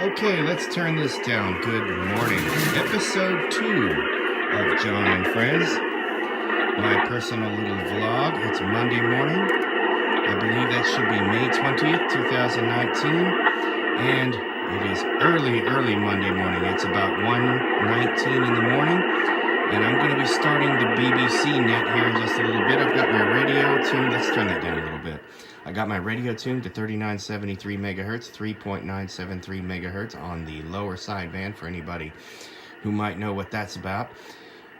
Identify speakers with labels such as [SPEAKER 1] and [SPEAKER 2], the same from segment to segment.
[SPEAKER 1] Okay, let's turn this down. Good morning. Episode 2 of John and Friends. My personal little vlog. It's Monday morning. I believe that should be May 20th, 2019. And it is early Monday morning. It's about 1:19 in the morning. And I'm going to be starting the BBC net here in just a little bit. I've got my radio tuned. Let's turn that down a little bit. I got my radio tuned to 3973 megahertz, 3.973 megahertz on the lower sideband for anybody who might know what that's about.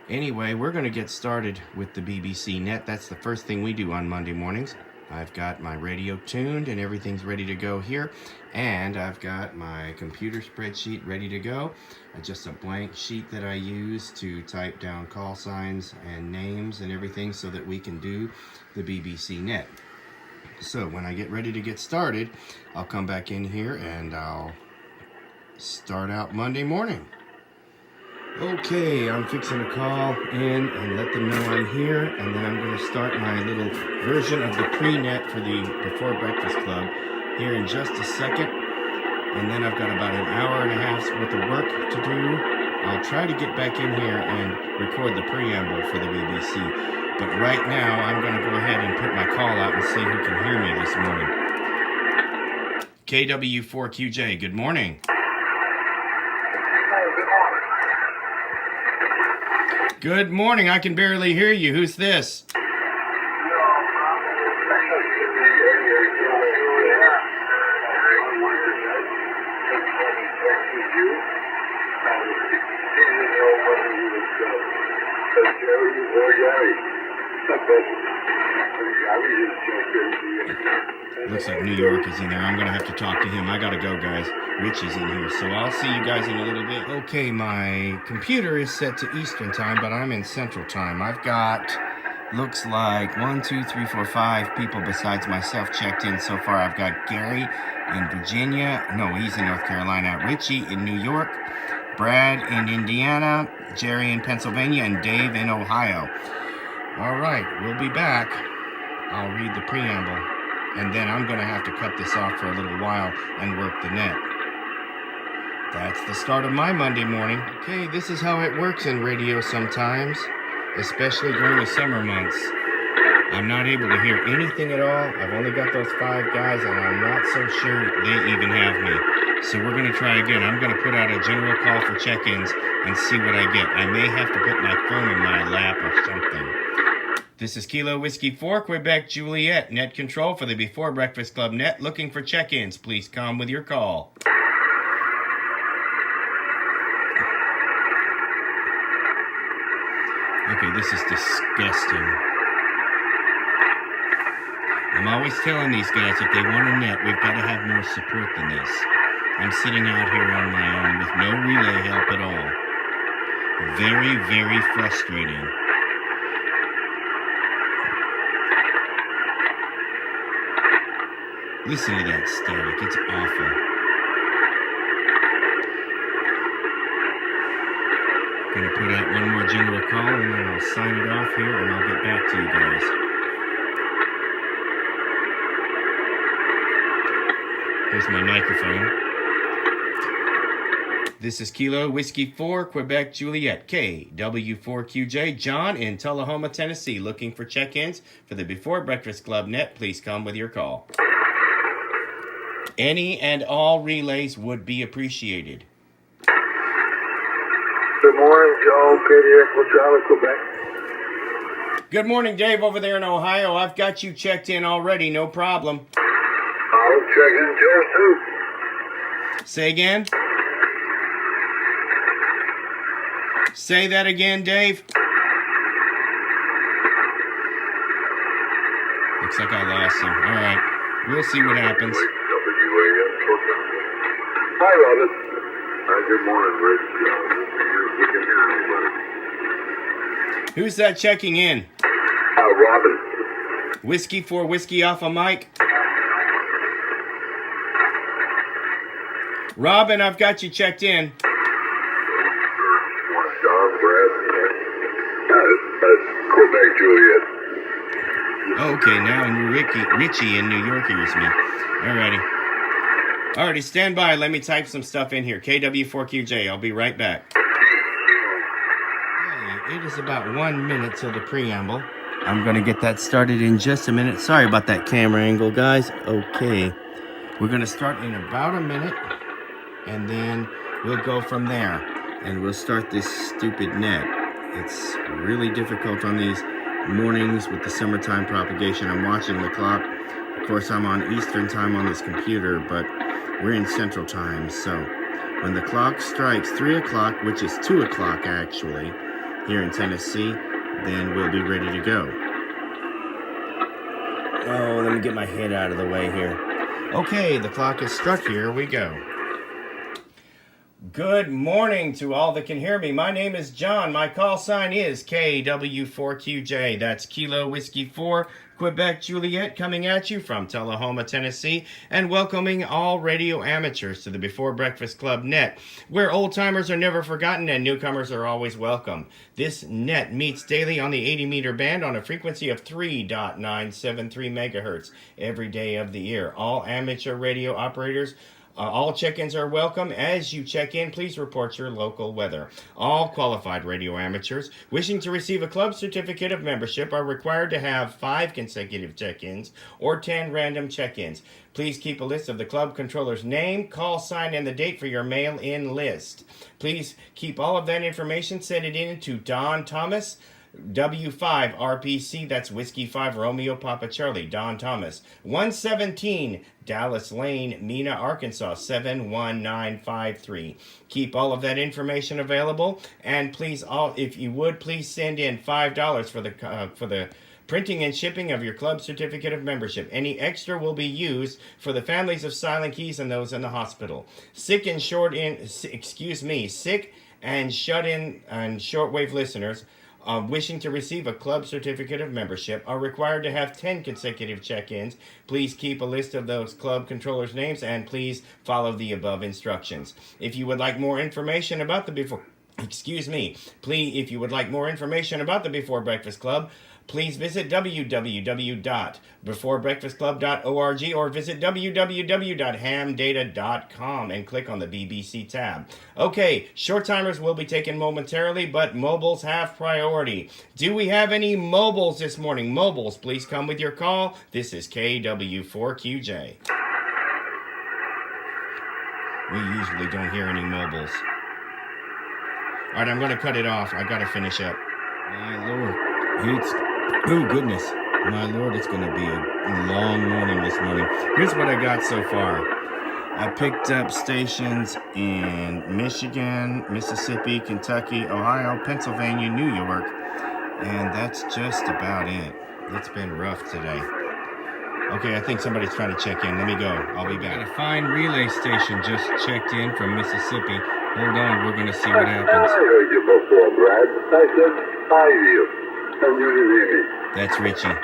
[SPEAKER 1] Anyway, we're going to get started with the BBC net. That's the first thing we do on Monday mornings. I've got my radio tuned and everything's ready to go here. And I've got my computer spreadsheet ready to go. Just a blank sheet that I use to type down call signs and names and everything so that we can do the BBC net. So when I get ready to get started, I'll come back in here and I'll start out Monday morning. Okay, I'm fixing to call in and let them know I'm here, and then I'm going to start my little version of the pre-net for the Before Breakfast Club here in just a second. And then I've got about an hour and a half's worth of work to do. I'll try to get back in here and record the preamble for the BBC. But right now, I'm going to go ahead and put my call out and see who can hear me this morning. KW4QJ, good morning. Good morning. I can barely hear you. Who's this? Looks like New York is in there. I'm going to have to talk to him. I got to go, guys. Richie's in here, so I'll see you guys in a little bit. Okay, my computer is set to Eastern time, but I'm in Central time. I've got, looks like 1, 2, 3, 4, 5 people besides myself checked in so far. I've got Gary in Virginia. No, he's in North Carolina. Richie in New York. Brad in Indiana. Jerry in Pennsylvania. And Dave in Ohio. All right, we'll be back. I'll read the preamble, and then I'm going to have to cut this off for a little while and work the net. That's the start of my Monday morning. Okay, this is how it works in radio sometimes, especially during the summer months. I'm not able to hear anything at all. I've only got those 5 guys, and I'm not so sure they even have me. So we're going to try again. I'm going to put out a general call for check-ins and see what I get. I may have to put my phone in my lap or something. This is Kilo Whiskey 4, Quebec Juliet, net control for the Before Breakfast Club net, looking for check-ins. Please come with your call. Okay, this is disgusting. I'm always telling these guys if they want a net, we've got to have more support than this. I'm sitting out here on my own with no relay help at all. Very, very frustrating. Listen to that static. It's awful. I'm going to put out one more general call and then I'll sign it off here and I'll get back to you guys. Here's my microphone. This is Kilo Whiskey 4, Quebec Juliet, KW4QJ, John in Tullahoma, Tennessee, looking for check-ins for the Before Breakfast Club net. Please come with your call. Any and all relays would be appreciated.
[SPEAKER 2] Good morning, Joe. Katie Echo Charlie, Quebec.
[SPEAKER 1] Good morning, Dave, over there in Ohio. I've got you checked in already, no problem.
[SPEAKER 2] I'll check in yours too.
[SPEAKER 1] Say again? Say that again, Dave. Looks like I lost him. All right. We'll see what happens.
[SPEAKER 2] Hi, Robin. Good morning, Rick. We can hear anybody.
[SPEAKER 1] Who's that checking in?
[SPEAKER 2] Robin.
[SPEAKER 1] Whiskey 4 Whiskey Alpha Mike. Robin, I've got you checked in.
[SPEAKER 2] John, Brad. Quebec Juliet.
[SPEAKER 1] Okay, now Richie in New York hears me. Alrighty. Alrighty, stand by. Let me type some stuff in here. KW4QJ. I'll be right back. Hey, it is about 1 minute till the preamble. I'm going to get that started in just a minute. Sorry about that camera angle, guys. Okay. We're going to start in about a minute, and then we'll go from there. And we'll start this stupid net. It's really difficult on these mornings with the summertime propagation. I'm watching the clock. Of course, I'm on Eastern time on this computer, but we're in Central time. So when the clock strikes 3 o'clock, which is 2 o'clock actually, here in Tennessee, then we'll be ready to go. Oh, let me get my head out of the way here. Okay, the clock is struck. Here we go. Good morning to all that can hear me. My name is John. My call sign is KW4QJ. That's Kilo Whiskey 4, Quebec Juliet, coming at you from Tullahoma, Tennessee, and welcoming all radio amateurs to the Before Breakfast Club net, where old-timers are never forgotten and newcomers are always welcome. This net meets daily on the 80-meter band on a frequency of 3.973 megahertz every day of the year. All amateur radio operators all check-ins are welcome. As you check in, please report your local weather. All qualified radio amateurs wishing to receive a club certificate of membership are required to have 5 consecutive check-ins or 10 random check-ins. Please keep a list of the club controller's name, call sign, and the date for your mail-in list. Please keep all of that information, send it in to Don Thomas, W5 RPC, that's Whiskey 5 Romeo Papa Charlie, Don Thomas, 117 Dallas Lane, Mena, Arkansas, 71953. Keep all of that information available, and please, if you would, please send in $5 for the printing and shipping of your club certificate of membership. Any extra will be used for the families of Silent Keys and those in the hospital. Sick and shut-in and shortwave listeners wishing to receive a club certificate of membership are required to have 10 consecutive check-ins. Please keep a list of those club controllers' names and please follow the above instructions. If you would like more information about the Before Breakfast Club, please visit www.beforebreakfastclub.org or visit www.hamdata.com and click on the BBC tab. Okay, short timers will be taken momentarily, but mobiles have priority. Do we have any mobiles this morning? Mobiles, please come with your call. This is KW4QJ. We usually don't hear any mobiles. All right, I'm going to cut it off. I got to finish up. My Lord, oh goodness, my Lord, it's going to be a long morning this morning. Here's what I got so far. I picked up stations in Michigan, Mississippi, Kentucky, Ohio, Pennsylvania, New York, and that's just about it. It's been rough today. Okay, I think somebody's trying to check in. Let me go. I'll be back. Got a fine relay station just checked in from Mississippi. Hold on, we're going to see what happens.
[SPEAKER 2] I heard you before, Brad. I said hi to you. And you didn't hear me.
[SPEAKER 1] That's Richie.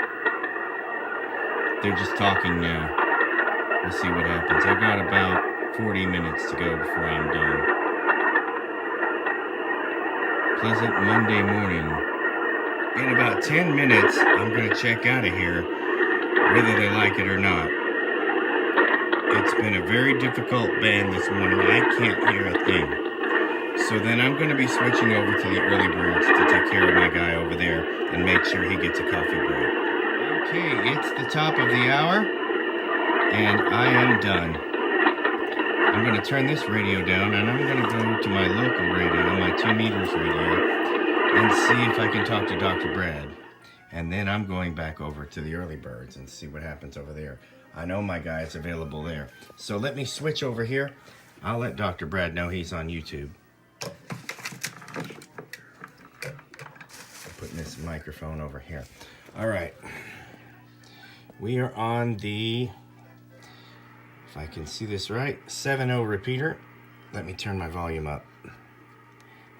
[SPEAKER 1] They're just talking now. We'll see what happens. I got about 40 minutes to go before I'm done. Pleasant Monday morning. In about 10 minutes, I'm going to check out of here, whether they like it or not. It's been a very difficult band this morning. I can't hear a thing. So then I'm going to be switching over to the early birds to take care of my guy over there and make sure he gets a coffee break. Okay, it's the top of the hour, and I am done. I'm going to turn this radio down, and I'm going to go to my local radio, my 2 meters radio, and see if I can talk to Dr. Brad. And then I'm going back over to the early birds and see what happens over there. I know my guy is available there. So let me switch over here. I'll let Dr. Brad know he's on YouTube. Putting this microphone over here. All right. We are on the, if I can see this right, 7.0 repeater. Let me turn my volume up.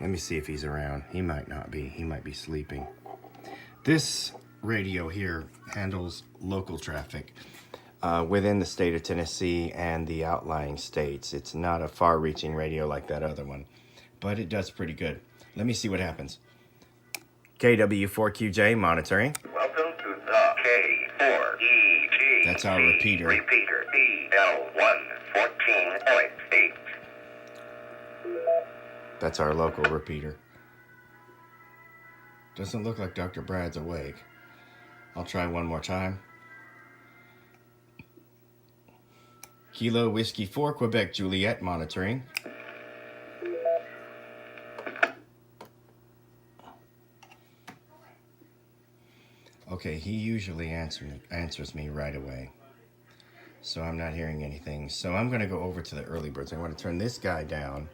[SPEAKER 1] Let me see if he's around. He might not be. He might be sleeping. This radio here handles local traffic within the state of Tennessee and the outlying states. It's not a far-reaching radio like that other one, but it does pretty good. Let me see what happens. KW4QJ monitoring.
[SPEAKER 3] Welcome to the K4EG
[SPEAKER 1] That's our repeater.
[SPEAKER 3] Repeater EL114.8.
[SPEAKER 1] That's our local repeater. Doesn't look like Dr. Brad's awake. I'll try one more time. Kilo Whiskey 4, Quebec Juliet monitoring. Okay, he usually answers me right away. So I'm not hearing anything. So I'm going to go over to the early birds. I want to turn this guy down.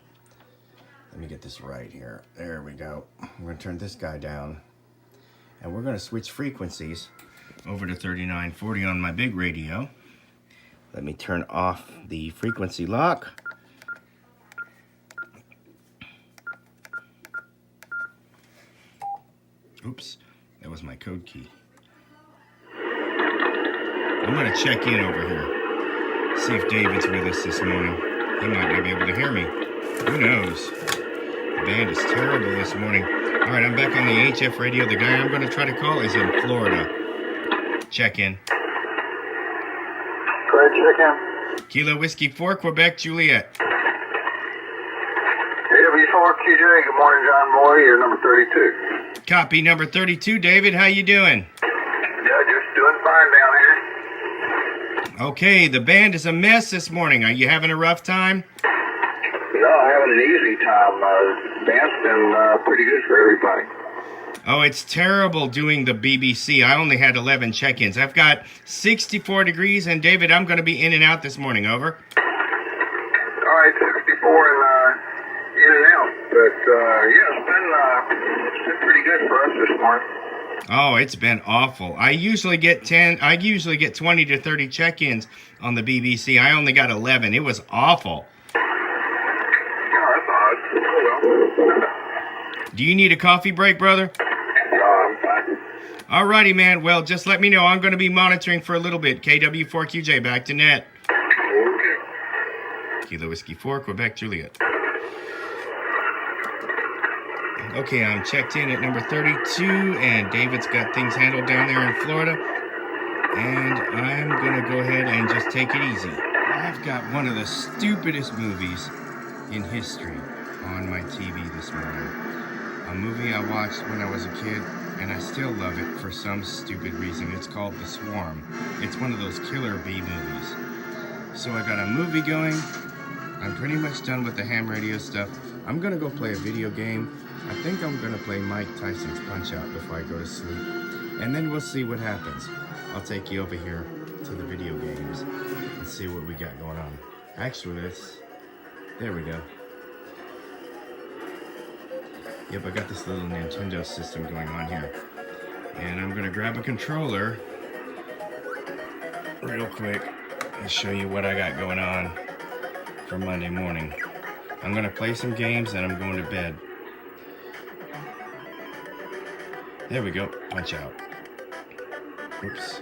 [SPEAKER 1] Let me get this right here. There we go. I'm going to turn this guy down. And we're going to switch frequencies over to 3940 on my big radio. Let me turn off the frequency lock. Oops, that was my code key. I'm going to check in over here. See if David's with us this morning. He might not be able to hear me. Who knows? The band is terrible this morning. All right, I'm back on the HF radio. The guy I'm going to try to call is in Florida. Check in.
[SPEAKER 2] Go ahead, check in.
[SPEAKER 1] Kilo Whiskey 4, Quebec Juliet.
[SPEAKER 2] AW4QJ, good morning, John Moy. You're number 32.
[SPEAKER 1] Copy number 32. David, how you doing?
[SPEAKER 2] Yeah, just doing fine down here.
[SPEAKER 1] Okay, the band is a mess this morning. Are you having a rough time?
[SPEAKER 2] No, having an easy time. Band's been pretty good for everybody.
[SPEAKER 1] Oh, it's terrible doing the BBC. I only had 11 check-ins. I've got 64 degrees, and David, I'm going to be in and out this morning. Over.
[SPEAKER 2] All right, 64 and in and out. But, yeah, it's been pretty good for us this morning.
[SPEAKER 1] Oh, it's been awful. I usually get 20 to 30 check-ins on the BBC. I only got 11. It was awful.
[SPEAKER 2] Yeah, that's odd. Oh, well.
[SPEAKER 1] Do you need a coffee break, brother?
[SPEAKER 2] I'm fine.
[SPEAKER 1] Alrighty, man. Well, just let me know. I'm going to be monitoring for a little bit. KW4QJ, back to net.
[SPEAKER 2] Okay.
[SPEAKER 1] Kilo Whiskey 4, Quebec Juliet. Okay, I'm checked in at number 32, and David's got things handled down there in Florida. And I'm going to go ahead and just take it easy. I've got one of the stupidest movies in history on my TV this morning. A movie I watched when I was a kid, and I still love it for some stupid reason. It's called The Swarm. It's one of those killer bee movies. So I got a movie going. I'm pretty much done with the ham radio stuff. I'm going to go play a video game. I think I'm going to play Mike Tyson's Punch-Out before I go to sleep. And then we'll see what happens. I'll take you over here to the video games and see what we got going on. Actually, there we go. Yep, I got this little Nintendo system going on here. And I'm going to grab a controller real quick and show you what I got going on for Monday morning. I'm going to play some games and I'm going to bed. There we go, Punch Out. Oops,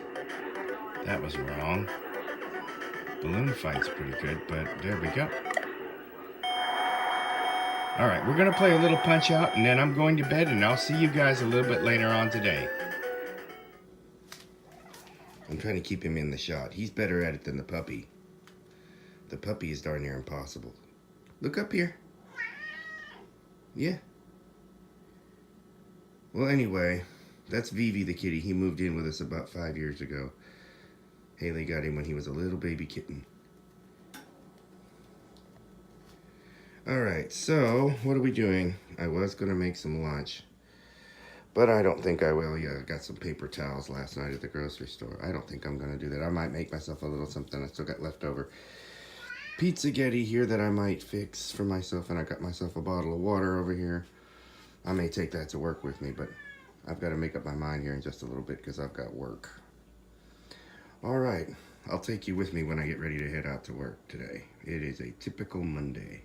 [SPEAKER 1] that was wrong. Balloon Fight's pretty good, but there we go. All right, we're gonna play a little Punch Out, and then I'm going to bed, and I'll see you guys a little bit later on today. I'm trying to keep him in the shot. He's better at it than the puppy. The puppy is darn near impossible. Look up here. Yeah. Well, anyway, that's Vivi the kitty. He moved in with us about 5 years ago. Haley got him when he was a little baby kitten. Alright, so what are we doing? I was going to make some lunch, but I don't think I will. Yeah, I got some paper towels last night at the grocery store. I don't think I'm going to do that. I might make myself a little something. I still got leftover pizza-getti here that I might fix for myself, and I got myself a bottle of water over here. I may take that to work with me, but I've got to make up my mind here in just a little bit because I've got work. All right, I'll take you with me when I get ready to head out to work today. It is a typical Monday.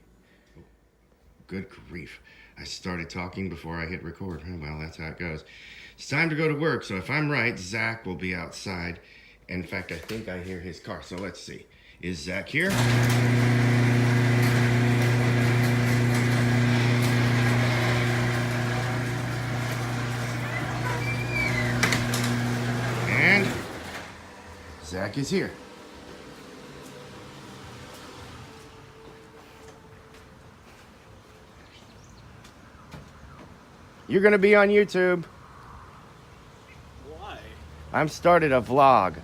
[SPEAKER 1] Good grief. I started talking before I hit record. Well, that's how it goes. It's time to go to work, so if I'm right, Zach will be outside. In fact, I think I hear his car, so let's see. Is Zach here? Zach is here. You're gonna be on YouTube.
[SPEAKER 3] Why?
[SPEAKER 1] I'm started a vlog.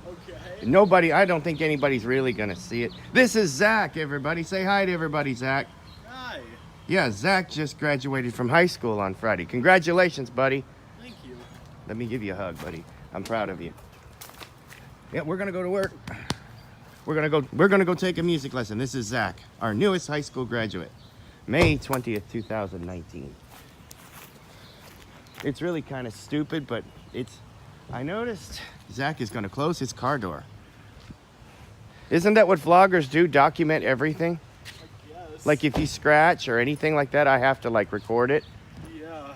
[SPEAKER 3] Okay.
[SPEAKER 1] I don't think anybody's really gonna see it. This is Zach, everybody. Say hi to everybody, Zach.
[SPEAKER 3] Hi.
[SPEAKER 1] Yeah, Zach just graduated from high school on Friday. Congratulations, buddy.
[SPEAKER 3] Thank you.
[SPEAKER 1] Let me give you a hug, buddy. I'm proud of you. Yeah, we're gonna go to work. We're gonna go take a music lesson. This is Zach, our newest high school graduate. May 20th, 2019. It's really kind of stupid, but I noticed Zach is gonna close his car door. Isn't that what vloggers do? Document everything?
[SPEAKER 3] I guess.
[SPEAKER 1] Like if you scratch or anything like that, I have to like record it.
[SPEAKER 3] Yeah.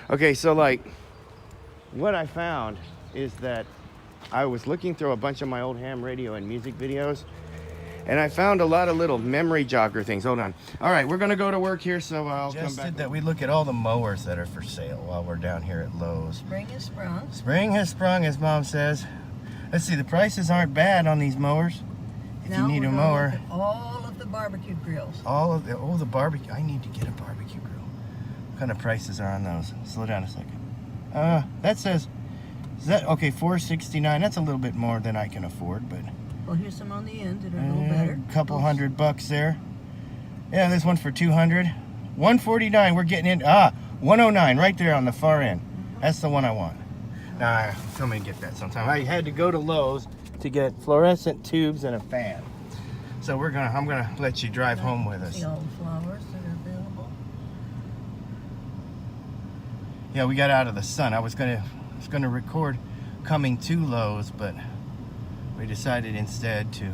[SPEAKER 1] Okay, so like what I found is that I was looking through a bunch of my old ham radio and music videos, and I found a lot of little memory jogger things. Hold on. All right, we're gonna go to work here, so I'll come back. That we look at all the mowers that are for sale while we're down here at Lowe's.
[SPEAKER 4] Spring has sprung.
[SPEAKER 1] Spring has sprung, as Mom says. Let's see, the prices aren't bad on these mowers. If you need a mower.
[SPEAKER 4] All of the barbecue grills.
[SPEAKER 1] The barbecue. I need to get a barbecue grill. What kind of prices are on those? Slow down a second. That says, is that okay? $469. That's a little bit more than I can afford, but
[SPEAKER 4] Well, here's some on the end that are a little better.
[SPEAKER 1] a couple $100 there. Yeah, this one for $200. $149. We're getting in. $109 right there on the far end. That's the one I want. Nah, tell me to get that sometime. I had to go to Lowe's to get fluorescent tubes and a fan. So I'm gonna let you drive home with us.
[SPEAKER 4] See all the flowers that are available.
[SPEAKER 1] Yeah, we got out of the sun. I was gonna record coming to Lowe's, but we decided instead to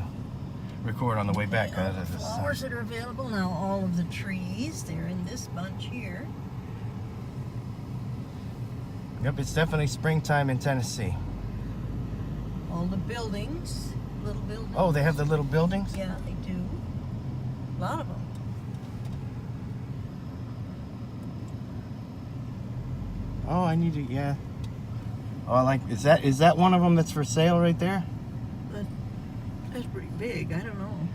[SPEAKER 1] record on the way back out of the sun.
[SPEAKER 4] Flowers that are available now. All of the trees, they're in this bunch here.
[SPEAKER 1] Yep, it's definitely springtime in Tennessee.
[SPEAKER 4] All the buildings, little buildings.
[SPEAKER 1] Oh, they have the little buildings?
[SPEAKER 4] Yeah, they do. A lot of them.
[SPEAKER 1] Oh, I need to, yeah. Oh, I like, is that one of them that's for sale right there?
[SPEAKER 4] That's pretty big. I don't know.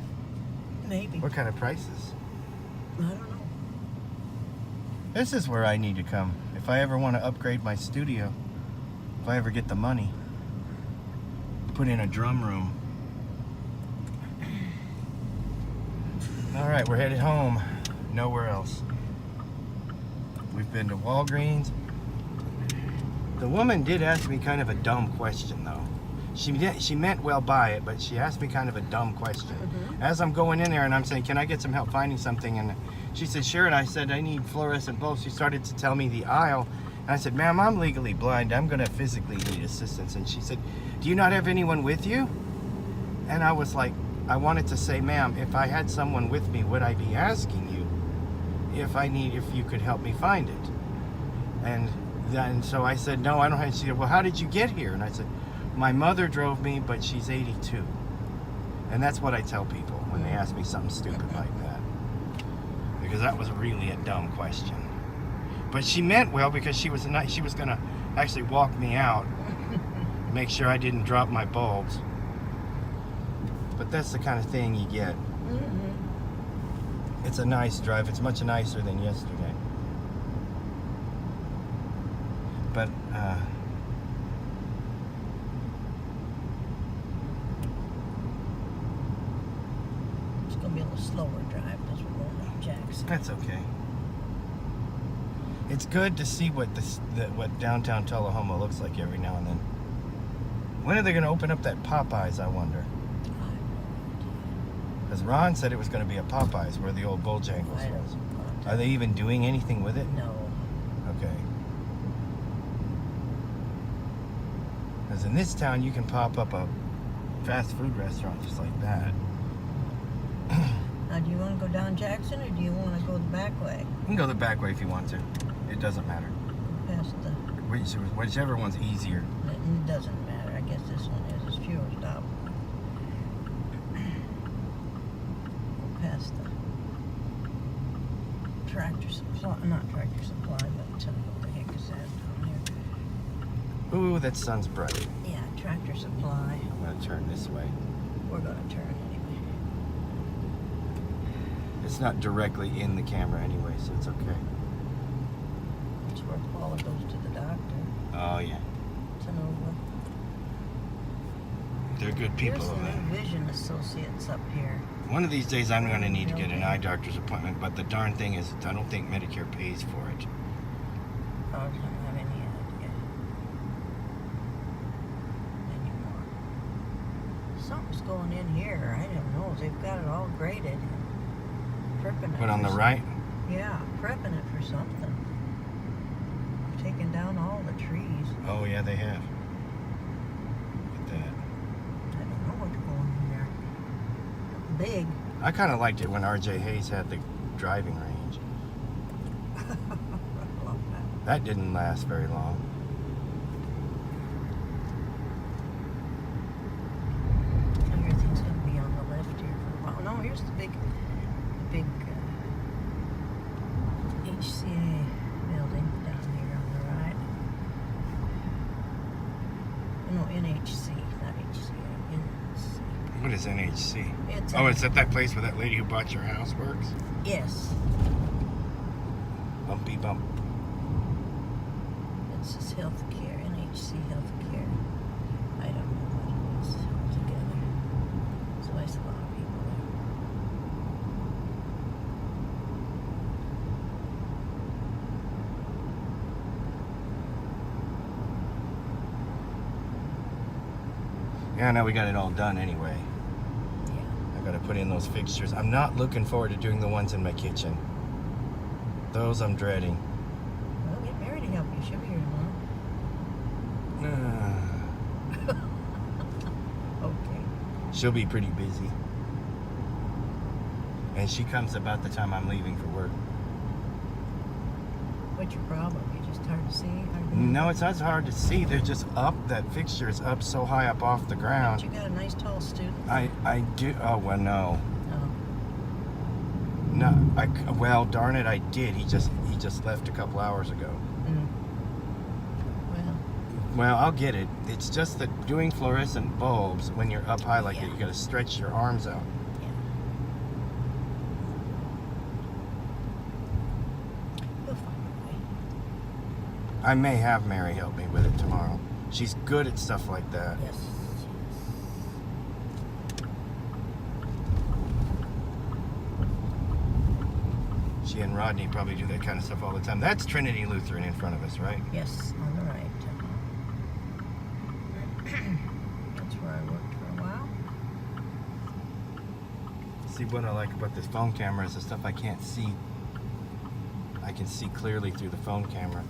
[SPEAKER 4] Maybe.
[SPEAKER 1] What kind of prices?
[SPEAKER 4] I don't know.
[SPEAKER 1] This is where I need to come. If I ever want to upgrade my studio, if I ever get the money, put in a drum room. All right, we're headed home. Nowhere else. We've been to Walgreens. The woman did ask me kind of a dumb question, though. She meant well by it, but she asked me kind of a dumb question. As I'm going in there and I'm saying, can I get some help finding something? And she said, sure. And I said, I need fluorescent bulbs. She started to tell me the aisle. And I said, ma'am, I'm legally blind. I'm going to physically need assistance. And she said, do you not have anyone with you? And I was like, I wanted to say, ma'am, if I had someone with me, would I be asking you if you could help me find it? And then so I said, no, I don't have. She said, well, how did you get here? And I said, my mother drove me, but she's 82. And that's what I tell people when they ask me something stupid like that. Because that was really a dumb question. But she meant well, because she was going to actually walk me out, make sure I didn't drop my bulbs. But that's the kind of thing you get. It's a nice drive. It's much nicer than yesterday. But
[SPEAKER 4] It's going to be a little slower drive because we're going to Jackson.
[SPEAKER 1] that's okay. It's good to see what downtown Tullahoma looks like every now and then. When are they going to open up that Popeyes, I wonder? Because Ron said it was going to be a Popeyes where the old Bojangles was. Are they even doing anything with it?
[SPEAKER 4] No.
[SPEAKER 1] Okay. Because in this town, you can pop up a fast food restaurant just like that.
[SPEAKER 4] Now, do you want to go down Jackson or do you want to go the back way?
[SPEAKER 1] You can go the back way if you want to. It doesn't matter.
[SPEAKER 4] Past the...
[SPEAKER 1] Whichever one's easier.
[SPEAKER 4] It doesn't matter. I guess this one is. It's fewer stop. Go past the Tractor Supply. Not Tractor Supply, but what the heck is that down here?
[SPEAKER 1] Ooh, that sun's bright.
[SPEAKER 4] Yeah, Tractor Supply.
[SPEAKER 1] I'm gonna turn this way.
[SPEAKER 4] We're gonna turn anyway.
[SPEAKER 1] It's not directly in the camera anyway, so it's okay.
[SPEAKER 4] That's where Paula goes to the doctor.
[SPEAKER 1] Oh yeah,
[SPEAKER 4] It's an over.
[SPEAKER 1] they're good people
[SPEAKER 4] There's
[SPEAKER 1] over
[SPEAKER 4] the
[SPEAKER 1] there.
[SPEAKER 4] new Vision Associates up here.
[SPEAKER 1] One of these days I'm gonna need to get an eye doctor's appointment, but the darn thing is, I don't think Medicare pays for it.
[SPEAKER 4] I don't have any idea anymore. Something's going in here. I don't know. They've got it all graded. Prepping it.
[SPEAKER 1] But on
[SPEAKER 4] for
[SPEAKER 1] the
[SPEAKER 4] some-
[SPEAKER 1] right,
[SPEAKER 4] Yeah, prepping it for something. Taking down all the trees.
[SPEAKER 1] oh yeah, they have. Look at that.
[SPEAKER 4] I don't know what's going in there. Big.
[SPEAKER 1] I kind of liked it when R.J. Hayes had the driving range.
[SPEAKER 4] I love that.
[SPEAKER 1] That didn't last very long.
[SPEAKER 4] Everything's going to be on the left here for a while. No, here's the big HCA building down here on the right. No, NHC, not HCA, NHC.
[SPEAKER 1] What is NHC?
[SPEAKER 4] It's
[SPEAKER 1] Oh,
[SPEAKER 4] a-
[SPEAKER 1] it's at that place where that lady who bought your house works?
[SPEAKER 4] Yes,
[SPEAKER 1] Bumpy bump.
[SPEAKER 4] it says healthcare, NHC healthcare. I don't know what it is altogether. So there's a lot of people there.
[SPEAKER 1] Yeah, now we got it all done anyway.
[SPEAKER 4] Yeah.
[SPEAKER 1] I gotta put in those fixtures. I'm not looking forward to doing the ones in my kitchen. Those I'm dreading.
[SPEAKER 4] Well, get Mary to help you. She'll be here tomorrow. Okay.
[SPEAKER 1] She'll be pretty busy. And she comes about the time I'm leaving for work.
[SPEAKER 4] What's your problem? You just hard to see?
[SPEAKER 1] No, it's not hard to see. They're just up. That fixture is up so high up off the
[SPEAKER 4] But
[SPEAKER 1] ground.
[SPEAKER 4] you got a nice tall student?
[SPEAKER 1] I do. Oh, well, no.
[SPEAKER 4] Oh.
[SPEAKER 1] No, well, darn it, I did. He just left a couple hours ago.
[SPEAKER 4] Mm. Well,
[SPEAKER 1] Well, I'll get it. It's just that doing fluorescent bulbs when you're up high like that,
[SPEAKER 4] Yeah.
[SPEAKER 1] you gotta stretch your arms out.
[SPEAKER 4] yeah. You'll find a way.
[SPEAKER 1] I may have Mary help me with it tomorrow. She's good at stuff like that.
[SPEAKER 4] Yes.
[SPEAKER 1] She and Rodney probably do that kind of stuff all the time. That's Trinity Lutheran in front of us, right?
[SPEAKER 4] Yes, on the right. That's where I worked for a while.
[SPEAKER 1] See, what I like about this phone camera is the stuff I can't see. I can see clearly through the phone camera.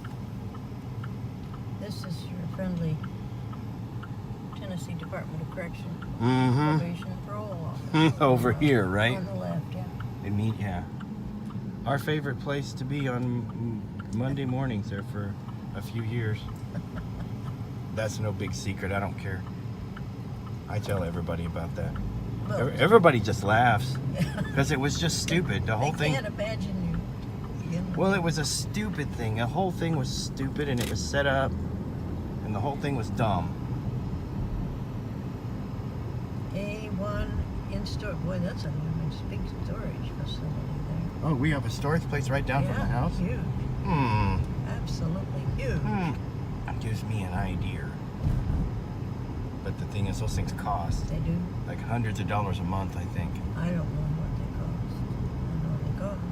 [SPEAKER 4] This is your friendly Tennessee Department of Correction,
[SPEAKER 1] Mm-hmm.
[SPEAKER 4] Probation and Parole Office.
[SPEAKER 1] Over here, right?
[SPEAKER 4] On the left, yeah.
[SPEAKER 1] They meet, yeah. Our favorite place to be on Monday mornings there for a few years. That's no big secret. I don't care. I tell everybody about that.
[SPEAKER 4] Well,
[SPEAKER 1] Everybody just laughs because it was just stupid. The whole
[SPEAKER 4] I
[SPEAKER 1] thing.
[SPEAKER 4] can't imagine you.
[SPEAKER 1] Well, it was a stupid thing. The whole thing was stupid, and it was set up, and the whole thing was dumb.
[SPEAKER 4] A1 in store. Boy, that's a big storage facility there.
[SPEAKER 1] Oh, we have a storage place right down from the house.
[SPEAKER 4] Huge. Absolutely huge.
[SPEAKER 1] That gives me an idea. But the thing is, those things cost
[SPEAKER 4] They do.
[SPEAKER 1] like hundreds of dollars a month, I think.
[SPEAKER 4] I don't know what they cost. I know they cost.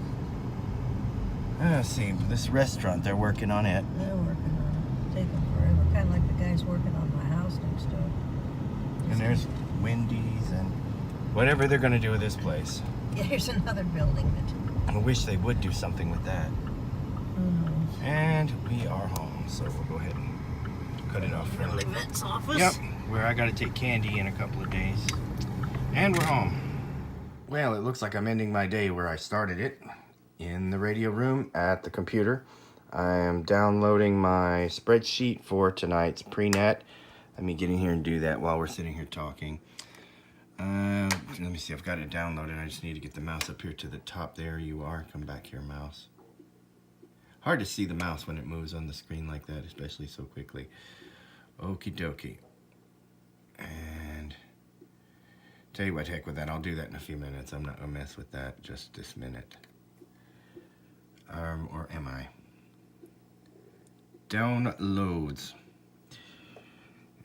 [SPEAKER 1] Let's see, this restaurant, they're working on it.
[SPEAKER 4] They're working on it. Taking forever. Kind of like the guys working on my house next door.
[SPEAKER 1] And there's Wendy's and whatever they're going to do with this place.
[SPEAKER 4] Yeah, here's another building that.
[SPEAKER 1] I wish they would do something with that.
[SPEAKER 4] Who knows?
[SPEAKER 1] And we are home, so we'll go ahead and cut it off.
[SPEAKER 4] Friendly vet's office.
[SPEAKER 1] Yep, where I got to take Candy in a couple of days. And we're home. Well, it looks like I'm ending my day where I started it, in the radio room at the computer. I am downloading my spreadsheet for tonight's pre-net. Let me get in here and do that while we're sitting here talking. Let me see, I've got it downloaded. I just need to get the mouse up here to the top. There you are. Come back here, mouse. Hard to see the mouse when it moves on the screen like that, especially so quickly. Okie dokie. And tell you what, heck with that. I'll do that in a few minutes. I'm not going to mess with that just this minute. Or am I? Downloads.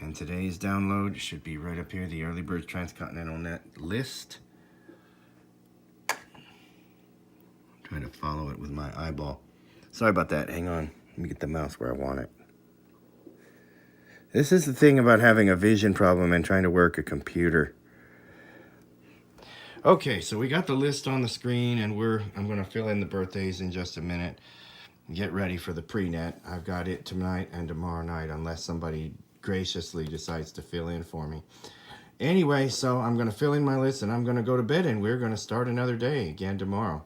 [SPEAKER 1] And today's download should be right up here, the Early Birds Transcontinental Net list. I'm trying to follow it with my eyeball. Sorry about that. Hang on. Let me get the mouse where I want it. This is the thing about having a vision problem and trying to work a computer. Okay, so we got the list on the screen, and I'm going to fill in the birthdays in just a minute. Get ready for the pre-net. I've got it tonight and tomorrow night, unless somebody graciously decides to fill in for me. Anyway, so I'm going to fill in my list, and I'm going to go to bed, and we're going to start another day again tomorrow.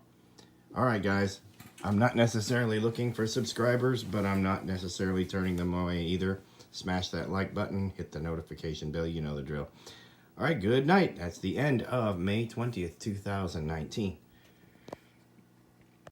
[SPEAKER 1] All right, guys. I'm not necessarily looking for subscribers, but I'm not necessarily turning them away either. Smash that like button, hit the notification bell, you know the drill. All right, good night. That's the end of May 20th, 2019.